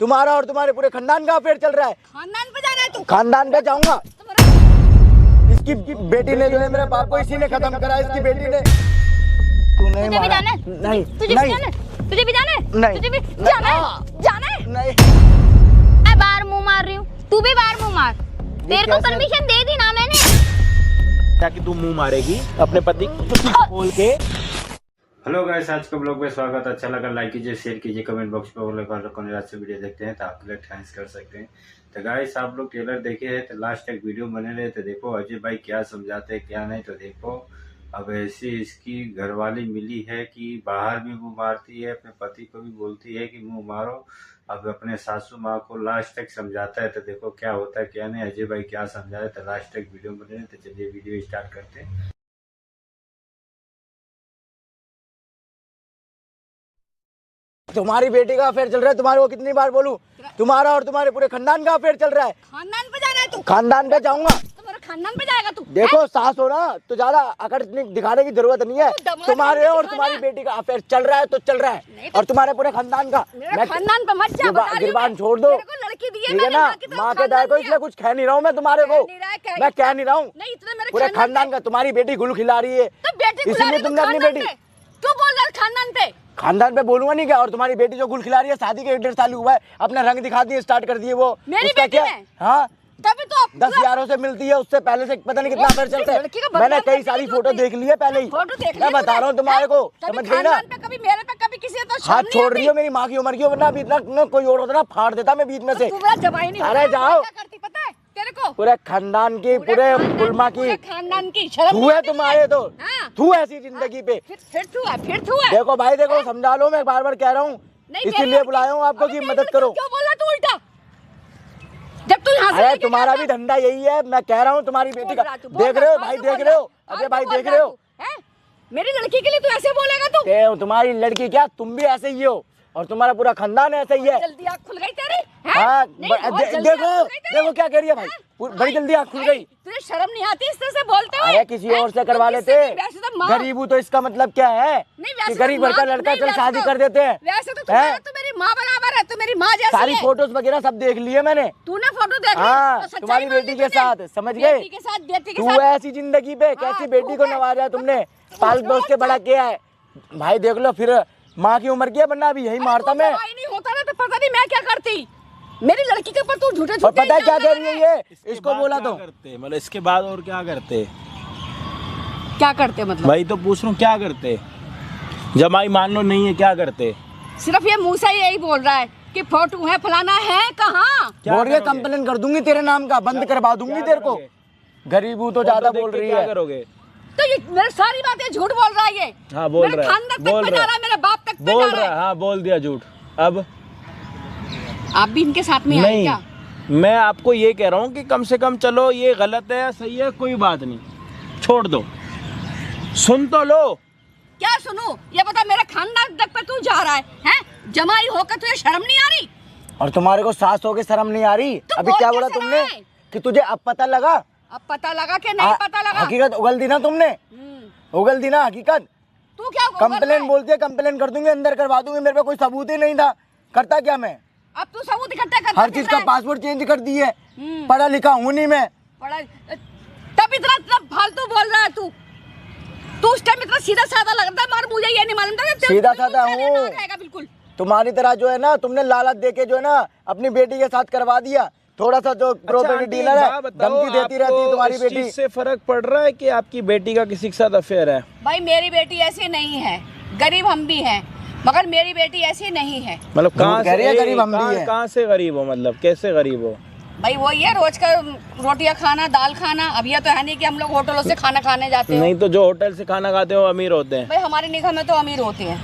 तुम्हारा और तुम्हारे पूरे खानदान का अफेयर चल रहा है। खानदान पे जा रहा है तू? खानदान पे जाऊंगा। इसकी बेटी ने जो है मेरे बाप को इसी ने खत्म करा। इसकी बेटी ने तुझे भी जाना है? नहीं तुझे भी जाना है? तुझे भी जाना है? नहीं तुझे भी जाना है? जाना है? नहीं मैं बाहर मुंह मार रही हूँ, तू भी बाहर मुंह मार। तेरे को परमिशन दे दी ना मैंने। क्या कि तू मुंह मारेगी अपने पति को बोल के। हेलो गाइस, आज के ब्लॉग में स्वागत। अच्छा लगा लाइक कीजिए, शेयर कीजिए, कमेंट बॉक्स में कौन से वीडियो देखते हैं तो आपके लिए थैंक्स कर सकते हैं। तो गाइस, आप लोग ट्रेलर देखे हैं तो लास्ट तक वीडियो बने रहे तो देखो अजय भाई क्या समझाते हैं क्या नहीं। तो देखो अब ऐसी इसकी घरवाली मिली है कि बाहर भी मुंह मारती है, अपने पति को भी बोलती है कि मुंह मारो। अब अपने सासू माँ को लास्ट तक समझाता है तो देखो क्या होता है क्या नहीं। अजय भाई क्या समझाए तो लास्ट तक वीडियो बने रहे। तो चलिए वीडियो स्टार्ट करते हैं। तुम्हारी बेटी का अफेयर चल रहा है। तुम्हारे को कितनी बार बोलूं, तुम्हारा और तुम्हारे पूरे खानदान का अफेयर चल रहा है। खानदान पे जा रहा है तू? खानदान पे जाऊंगा। तुम्हारा खानदान पे जाएगा तू? देखो सास हो ना तो ज्यादा अकड़ दिखाने की जरूरत नहीं है। तुम्हारे और तुम्हारी बेटी का अफेयर चल रहा है तो चल रहा है, और तुम्हारे पूरे खानदान का। खानदान पे मत जा, गिरबान छोड़ दो, लड़की दी है ठीक है ना। माँ के दाय को इसलिए कुछ कह नहीं रहा हूँ मैं तुम्हारे को, मैं कह नहीं रहा हूँ। पूरे खानदान का तुम्हारी बेटी गुल खिला रही है, इसीलिए तुमने अपनी बेटी तू बोल रहा खानदान पे। खानदान पे बोलूंगा नहीं क्या। और तुम्हारी बेटी जो गुल खिला रही है, शादी के 1.5 साल हुआ है, अपना रंग दिखा दिए, स्टार्ट कर दिए वो। उसका क्या? हाँ, तभी तो 10 यारों से मिलती है, उससे पहले से पता नहीं कितना अफेयर चलता है। मैंने कई सारी फोटो देख ली है पहले ही, मैं बता रहा हूँ तुम्हारे को, समझ गई ना। कभी मेरे पे कभी किसी तो हाथ छोड़ रही हो मेरी माँ की उम्र की, वरना अभी इतना कोई और होता ना फाड़ देता मैं बीच में से। अरे जाओ, पता है तेरे को पूरे खानदान की, पूरे गुलमा की, खानदान की शर्म तू है तुम्हारे तो तू ऐसी जिंदगी पे। फिर तू है। देखो भाई देखो, समझा लो, मैं बार बार कह रहा हूँ, इसीलिए बुलाया हूँ आपको कि मदद करो। क्यों बोला तू उल्टा? जब तू यहाँ से अरे तुम्हारा भी धंधा यही है, मैं कह रहा हूँ तुम्हारी बेटी का। देख रहे हो भाई, देख रहे हो अजय भाई, देख रहे हो मेरी लड़की के लिए तू ऐसे बोलेगा? तू तुम्हारी लड़की क्या, तुम भी ऐसे ही हो, और तुम्हारा पूरा खानदान ऐसा ही है। जल्दी आँख खुल गई तेरी? हाँ देखो देखो क्या कह रही है भाई, बड़ी जल्दी आँख खुल गई। तुझे शर्म नहीं आती इस तरह से बोलते हुए? अरे किसी और से करवा लेते, गरीब हूँ तो इसका मतलब क्या है कि गरीब घर का लड़का चल शादी कर देते हैं। वैसे तो तू मेरी माँ बराबर है, तू मेरी माँ जैसी है। सारी फोटोज वगैरह सब देख लिए मैंने। तूने फोटो देख ली? हाँ, तुम्हारी बेटी के साथ, समझ गए। तू ऐसी जिंदगी पे कैसी बेटी को नवाजा तुमने, पाल पोस के बड़ा किया है भाई। देख लो फिर माँ की उम्र की है, वरना अभी यही मारता मैं। नहीं होता ना तो पता नहीं मैं क्या करती। मेरी लड़की के ऊपर तू झूठे और पता है क्या कह रही है ये, इसको बोला तो करते मतलब इसके बाद और क्या करते? क्या करते मतलब? भाई तो पूछ रहा हूँ क्या करते? जमाई मान लो नहीं है, क्या करते? सिर्फ ये मुँह से यही बोल रहा है कि फोटो है, फलाना है, कहाँ बोल रही है कंप्लेन कर दूंगी तेरे नाम का, बंद करवा दूंगी तेरे को। गरीब हूँ तो ज्यादा बोल रही है। करोगे तो ये मेरी सारी बातें झूठ बोल रहा है ये। हाँ बोल रहा है, बोल रहा है, मेरे बाप तक बोल रहा है। हाँ बोल दिया झूठ। अब आप भी इनके साथ में आए क्या? मैं आपको ये कह रहा हूँ कि कम से कम चलो ये गलत है सही है कोई बात नहीं, छोड़ दो, सुन तो लो। क्या सुनूं? ये बता, मेरे खानदान तक पे तू जा रहा है, हैं? जमाई होकर तुझे शर्म नहीं आ रही? और तुम्हारे को सास होके शर्म नहीं आ रही? अभी क्या बोला तुमने कि तुझे अब पता लगा? अब पता लगा कि नहीं पता लगा? हकीकत उगल दी ना तुमने, उगल दी ना हकीकत। तू क्या कंप्लेन बोलती है, कंप्लेन कर दूंगी, अंदर करवा दूंगी। मेरे पे कोई सबूत ही नहीं था, करता क्या मैं? अब तू सबूत इकट्ठा करता हर चीज का पासवर्ड चेंज कर दी है, पढ़ा लिखा हूँ नहीं मैं। तब इतना फालतू बोल रहा है तू उस टाइम इतना सीधा साधा लगता है, मगर मुझे ये नहीं मालूम था सीधा साधा हूँ बिल्कुल। तुम्हारी तरह जो है ना, तुमने लालच देके जो है ना अपनी बेटी के साथ करवा दिया। थोड़ा सा जो प्रॉपर्टी डीलर है, धमकी देती रहती है तुम्हारी बेटी। इससे फर्क पड़ रहा है कि आपकी बेटी का किसी के साथ अफेयर है? भाई मेरी बेटी ऐसी नहीं है, गरीब हम भी हैं, मगर मेरी बेटी ऐसी नहीं है। मतलब कहाँ से गरीब हम भी हैं? कहाँ से गरीब हो, मतलब कैसे गरीब हो? भाई वही है, रोज का रोटियां खाना, दाल खाना। अब ये तो है नहीं कि हम लोग होटलों से खाना खाने जाते हैं। नहीं तो जो होटल से खाना खाते हो अमीर होते हैं। भाई हमारी निगाह में तो अमीर होते हैं,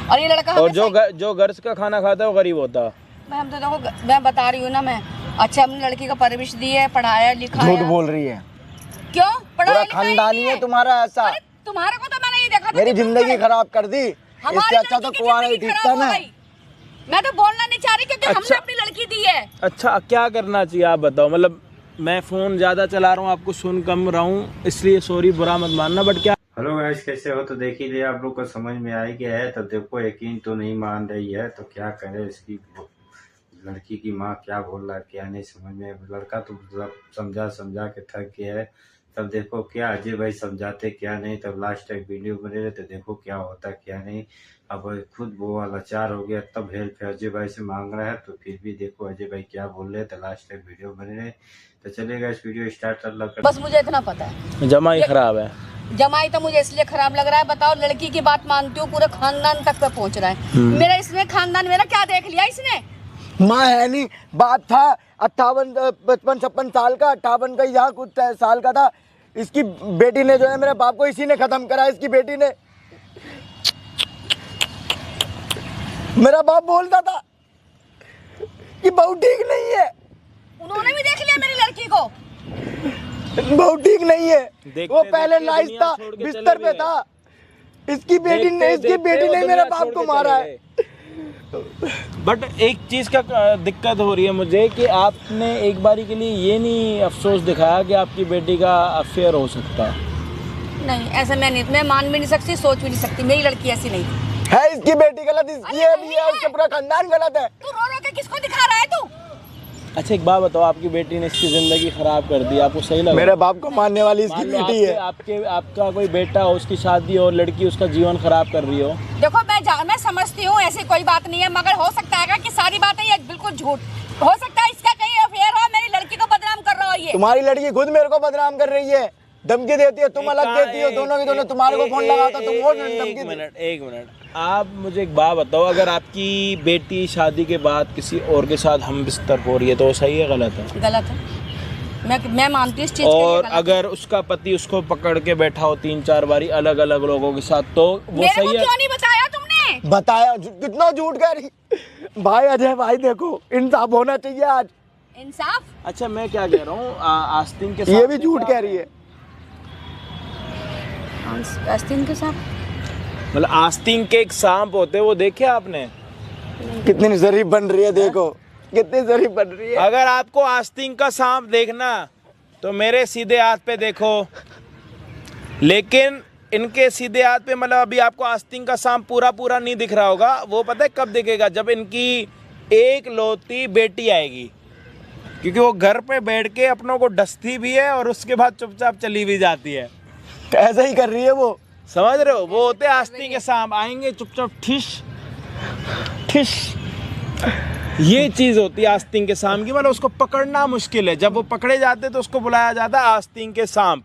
और ये लड़का और जो घर का खाना खाता है वो गरीब होता है। भाई हम तो देखो, मैं बता रही हूँ ना, मैं अच्छा अपनी लड़की का परवरिश दी है, पढ़ाया लिखाया। झूठ बोल रही है। क्यों? पूरा खानदानी है तुम्हारा ऐसा। तुम्हारे को तो मैंने ये देखा, मेरी जिंदगी खराब कर दी, इससे अच्छा तो कुआरा ही ठीक था ना। मैं तो बोलना नहीं चाह रही क्योंकि हमने अपनी लड़की दी है। अच्छा क्या करना चाहिए आप बताओ? मतलब मैं फोन ज्यादा चला रहा हूँ, आपको सुन कम रहा हूँ, इसलिए सॉरी, बुरा मत मानना, बट क्या। हेलो गाइस, कैसे हो? तो देख ही लिया, आप लोग को समझ में आ ही गया है। तो देखो यकीन तो नहीं मान रही है तो क्या करें, इसकी लड़की की माँ क्या बोल रहा है क्या नहीं समझ में। लड़का तो मतलब समझा के थक गया है। तब देखो क्या अजय भाई समझाते क्या नहीं, तब लास्ट तक वीडियो बने रहे तो देखो क्या होता क्या नहीं। अब खुद वो लाचार हो गया, तब हेल्प अजय भाई से मांग रहा है, तो फिर भी देखो अजय भाई क्या बोल रहे, तो लास्ट तक वीडियो बने रहे। तो चलेगा इस वीडियो स्टार्ट कर। बस मुझे इतना पता है, जमाई खराब है। जमाई तो मुझे इसलिए खराब लग रहा है। बताओ, लड़की की बात मानती हूँ, पूरे खानदान तक पे पहुँच रहा है। मेरा इसमें खानदान मेरा क्या देख लिया इसने? माँ है नहीं, बाप था 58 55 56 साल का, 58 का यहाँ कुछ साल का था। इसकी बेटी ने जो है मेरे बाप को इसी ने खत्म करा। इसकी बेटी ने, मेरा बाप बोलता था कि बहू ठीक नहीं है। उन्होंने भी देख लिया मेरी लड़की को, बहू ठीक नहीं है। वो पहले देखते नाइस था, बिस्तर पे था। इसकी बेटी ने मेरे बाप को मारा है। बट एक चीज का दिक्कत हो रही है मुझे कि आपने एक बारी के लिए ये नहीं अफसोस दिखाया कि आपकी बेटी का अफेयर हो सकता है। नहीं, ऐसा मैं मान भी नहीं सकती, सोच भी नहीं सकती। मेरी लड़की ऐसी नहीं है। इसकी बेटी गलत, ये भी है, उसका पूरा खानदान गलत है। तू रो रो के किसको दिखा रहा है तू? अच्छा एक बात बताओ, आपकी बेटी ने इसकी जिंदगी खराब कर दी, आपको सही लगा? मेरे बाप को मारने वाली इसकी मान लो बेटी है। आपका कोई बेटा हो, उसकी शादी हो, लड़की उसका जीवन खराब कर रही हो। देखो मैं समझती हूँ ऐसी कोई बात नहीं है, मगर हो सकता है कि सारी बातें ये बिल्कुल झूठ हो सकता है। इसका कहीं अफेयर हो, मेरी लड़की को बदनाम कर रहा हो ये। तुम्हारी लड़की खुद मेरे को बदनाम कर रही है, धमकी देती है, तुम अलग देती हो, दोनों की दोनों। तुम्हारे को फोन लगाता तुम और धमकी। एक मिनट, आप मुझे एक बात बताओ, अगर आपकी बेटी शादी के बाद किसी और के साथ हम बिस्तर हो रही है तो सही है गलत है? गलत है, मैं मानती हूँ इस चीज और अगर उसका पति उसको पकड़ के बैठा हो 3-4 बारी अलग अलग लोगों के साथ, तो वो सही है? क्यों नहीं बताया तुमने? बताया, कितना झूठ कह रही भाई। अजय भाई देखो, इंसाफ होना चाहिए आज। इंसाफ? अच्छा मैं क्या कह रहा हूँ, आस्तीन के साथ ये भी झूठ कह रही है। आस्तीन के साथ मतलब आस्तीन के एक सांप होते, वो देखे आपने? कितनी शरीफ बन रही है, देखो कितनी शरीफ बन रही है। अगर आपको आस्तीन का सांप देखना तो मेरे सीधे हाथ पे देखो, लेकिन इनके सीधे हाथ पे मतलब अभी आपको आस्तीन का सांप पूरा नहीं दिख रहा होगा। वो पता है कब दिखेगा? जब इनकी एक लौती बेटी आएगी, क्योंकि वो घर पे बैठ के अपनों को डसती भी है और उसके बाद चुपचाप चली भी जाती है। ऐसा ही कर रही है वो, समझ रहे हो? वो होते आस्तीन के सांप, आएंगे चुपचाप ठिश ठिश। ये चीज होती है आस्तीन के सांप की, मतलब उसको पकड़ना मुश्किल है। जब वो पकड़े जाते तो उसको बुलाया जाता है आस्तीन के सांप।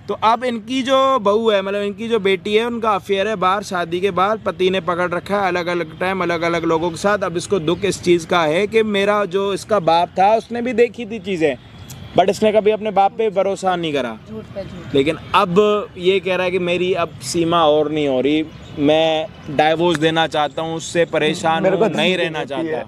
तो अब इनकी जो बहू है, मतलब इनकी जो बेटी है, उनका अफेयर है बाहर, शादी के बाद पति ने पकड़ रखा है अलग अलग टाइम अलग अलग लोगों के साथ। अब इसको दुख इस चीज़ का है कि मेरा जो इसका बाप था उसने भी देखी थी चीज़ें, बट इसने कभी अपने बाप पे भरोसा नहीं करा। लेकिन अब ये कह रहा है कि मेरी अब सीमा और नहीं हो रही, मैं डाइवोर्स देना चाहता हूँ, उससे परेशान हूँ, नहीं रहना चाहता।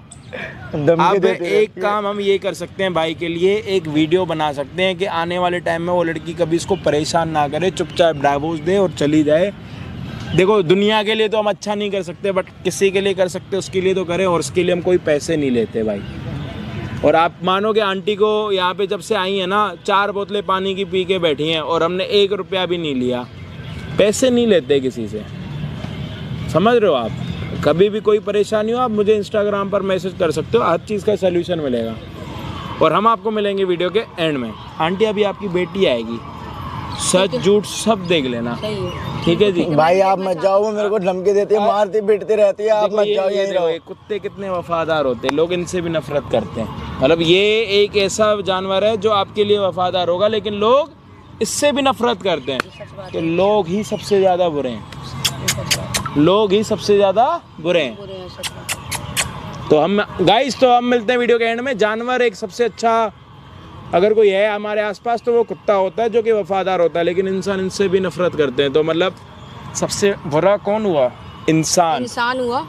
अब एक काम हम ये कर सकते हैं भाई के लिए, एक वीडियो बना सकते हैं कि आने वाले टाइम में वो लड़की कभी इसको परेशान ना करे, चुपचाप डाइवोर्स दे और चली जाए। देखो दुनिया के लिए तो हम अच्छा नहीं कर सकते, बट किसी के लिए कर सकते, उसके लिए तो करें। और उसके लिए हम कोई पैसे नहीं लेते भाई। और आप मानोगे आंटी को यहाँ पे जब से आई है ना, 4 बोतलें पानी की पी के बैठी हैं और हमने 1 रुपया भी नहीं लिया। पैसे नहीं लेते किसी से, समझ रहे हो आप? कभी भी कोई परेशानी हो आप मुझे इंस्टाग्राम पर मैसेज कर सकते हो, हर चीज़ का सलूशन मिलेगा। और हम आपको मिलेंगे वीडियो के एंड में। आंटी अभी आपकी बेटी आएगी, सच झूठ सब देख लेना, ठीक है जी? भाई आप मत जाओ, मेरे को धमकी देती है, मारती पीटती रहती है, आप मत जाओ, यहीं रहो। कुत्ते कितने वफादार होते हैं, लोग इनसे भी नफरत करते हैं। मतलब ये एक ऐसा जानवर है जो आपके लिए वफादार होगा, लेकिन लोग इससे भी नफरत करते हैं। तो लोग ही सबसे ज़्यादा बुरे हैं, लोग ही सबसे ज़्यादा बुरे हैं। तो हम गाइस, तो हम मिलते हैं वीडियो के एंड में। जानवर एक सबसे अच्छा अगर कोई है हमारे आसपास तो वो कुत्ता होता है जो कि वफादार होता है, लेकिन इंसान इनसे भी नफरत करते हैं। तो मतलब सबसे बुरा कौन हुआ? इंसान। इंसान हुआ,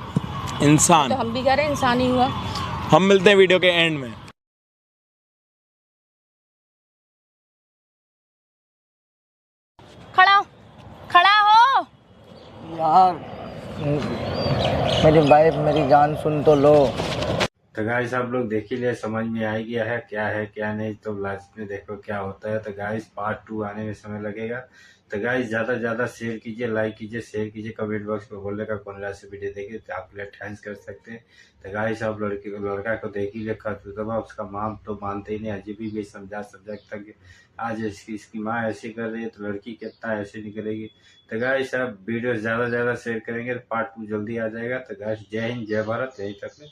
इंसान। तो हम भी कह रहे हैं इंसान ही हुआ। हम मिलते हैं वीडियो के एंड में। खड़ा हो यार, मेरी वाइफ, मेरी जान सुन तो लो। तो गाइस आप लोग देख ही ले, समझ में आ ही गया है क्या नहीं। तो लास्ट में देखो क्या होता है। तो गाइस पार्ट 2 आने में समय लगेगा। तो गाइस ज़्यादा से ज़्यादा शेयर कीजिए, लाइक कीजिए, शेयर कीजिए, कमेंट बॉक्स में बोलने का कौन सा वीडियो देखिए तो आप लोग थैंक्स कर सकते हैं। तो गाइस आप लड़का को देख ही लिखा तो उसका माँ तो मानते ही नहीं, अजीब भी समझा तक आज इसकी माँ ऐसी कर रही है तो लड़की कितना ऐसे नहीं करेगी। तो गाइस आप वीडियो ज़्यादा से ज़्यादा शेयर करेंगे तो पार्ट 2 जल्दी आ जाएगा। तो गाइस जय हिंद, जय भारत, यहीं तक।